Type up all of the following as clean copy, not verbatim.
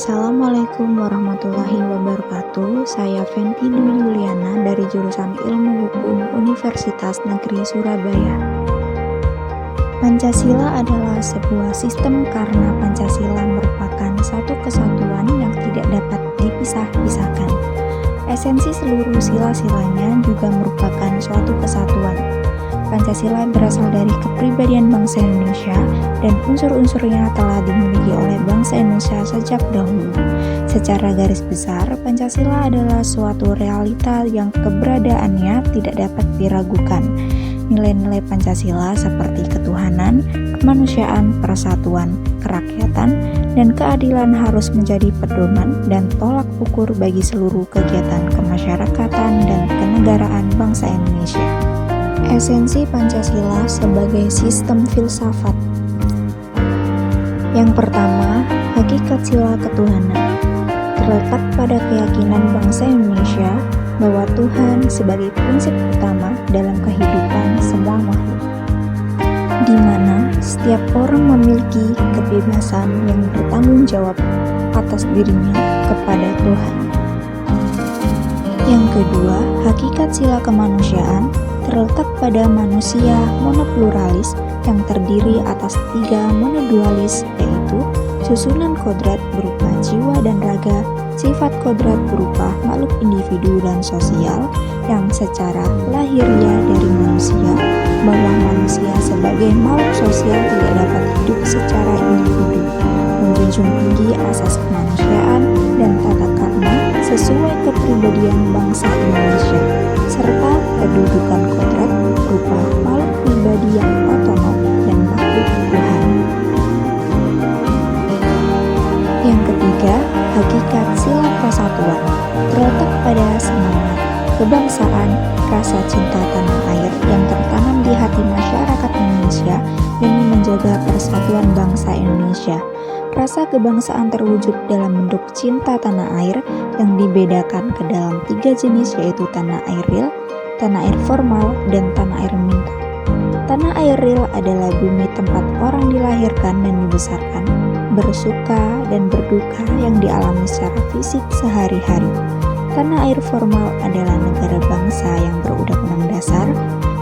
Assalamualaikum warahmatullahi wabarakatuh. Saya Fenty Dwi Yuliana dari jurusan Ilmu Hukum Universitas Negeri Surabaya. Pancasila adalah sebuah sistem karena Pancasila merupakan satu kesatuan yang tidak dapat dipisah-pisahkan. Esensi seluruh sila-silanya juga merupakan suatu kesatuan. Pancasila berasal dari kepribadian bangsa Indonesia dan unsur-unsurnya telah dimiliki oleh bangsa Indonesia sejak dahulu. Secara garis besar, Pancasila adalah suatu realita yang keberadaannya tidak dapat diragukan. Nilai-nilai Pancasila seperti ketuhanan, kemanusiaan, persatuan, kerakyatan, dan keadilan harus menjadi pedoman dan tolak ukur bagi seluruh kegiatan kemasyarakatan dan kenegaraan bangsa Indonesia. Esensi Pancasila sebagai sistem filsafat. Yang pertama, hakikat sila ketuhanan terletak pada keyakinan bangsa Indonesia bahwa Tuhan sebagai prinsip utama dalam kehidupan semua makhluk, di mana setiap orang memiliki kebebasan yang bertanggung jawab atas dirinya kepada Tuhan. Yang kedua, hakikat sila kemanusiaan terletak pada manusia monopluralis yang terdiri atas 3 monodualis, yaitu susunan kodrat berupa jiwa dan raga, sifat kodrat berupa makhluk individu dan sosial yang secara lahiriah dari manusia, bahwa manusia sebagai makhluk sosial tidak dapat hidup secara individu, menjunjung tinggi asas kemanusiaan dan tata krama sesuai kepribadian bangsa Indonesia, serta kedudukan kodrat berupa makhluk pribadi yang otonom dan makhluk Tuhan. Yang ketiga, hakikat sila persatuan terletak pada semangat kebangsaan, rasa cinta tanah air yang tertanam di hati masyarakat Indonesia demi menjaga persatuan bangsa Indonesia. Rasa kebangsaan terwujud dalam bentuk cinta tanah air yang dibedakan ke dalam 3 jenis, yaitu tanah air real, tanah air formal, dan tanah air minta. Tanah air real adalah bumi tempat orang dilahirkan dan dibesarkan, bersuka dan berduka yang dialami secara fisik sehari-hari. Tanah air formal adalah negara bangsa yang berundang-undang dasar.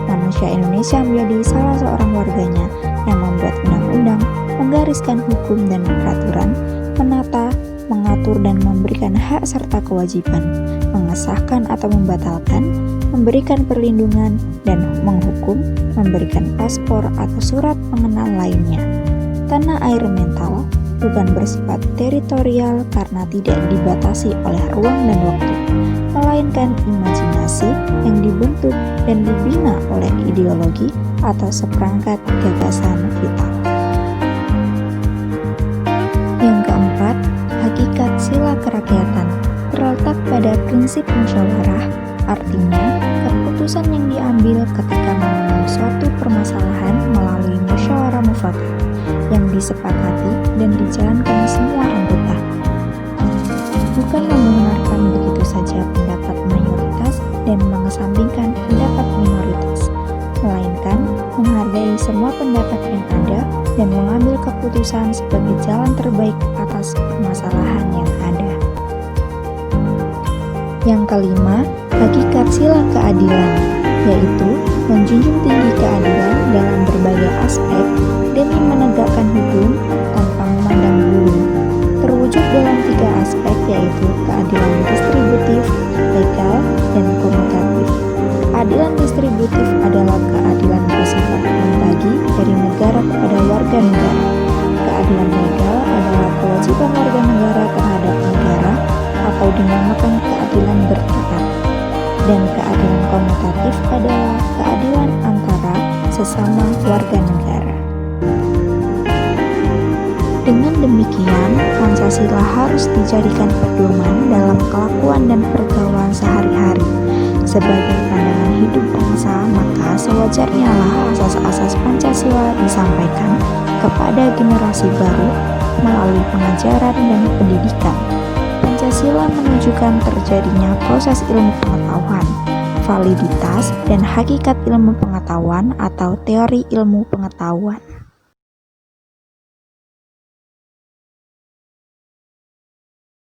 Manusia Indonesia menjadi salah seorang warganya yang membuat undang-undang, menggariskan hukum dan peraturan, menata, mengatur dan memberikan hak serta kewajiban, mengesahkan atau membatalkan, memberikan perlindungan, dan menghukum, memberikan paspor atau surat pengenal lainnya. Tanah air mental bukan bersifat teritorial karena tidak dibatasi oleh ruang dan waktu, melainkan imajinasi yang dibentuk dan dibina oleh ideologi atau seperangkat gagasan vital. Yang keempat, hakikat sila kerakyatan terletak pada prinsip musyawarah, artinya keputusan yang diambil ketika mengenai suatu permasalahan melalui musyawarah mufakat yang disepakati dan dijalankan semua anggota. Bukan membenarkan begitu saja pendapat mayoritas dan mengesampingkan pendapat minoritas, melainkan menghargai semua pendapat yang ada dan mengambil keputusan sebagai jalan terbaik atas permasalahan yang ada. Yang kelima, hakikat sila keadilan, yaitu menjunjung tinggi keadilan dalam berbagai aspek demi menegakkan hukum tanpa memandang bulu. Terwujud dalam 3 aspek, yaitu keadilan distributif, legal, dan komutatif. Keadilan distributif adalah keadilan bersifat membagi dari negara kepada warga negara. Keadilan legal adalah kewajiban warga negara terhadap negara atau dinamakan keadilan bertahap. Dan keadilan komutatif adalah keadilan antara sesama warga negara. Dengan demikian, Pancasila harus dijadikan pedoman dalam kelakuan dan pergaulan sehari-hari. Sebagai pandangan hidup bangsa, maka sewajarnya lah asas-asas Pancasila disampaikan kepada generasi baru melalui pengajaran dan pendidikan. Pancasila menunjukkan terjadinya proses ilmu pengetahuan, validitas, dan hakikat ilmu pengetahuan atau teori ilmu pengetahuan.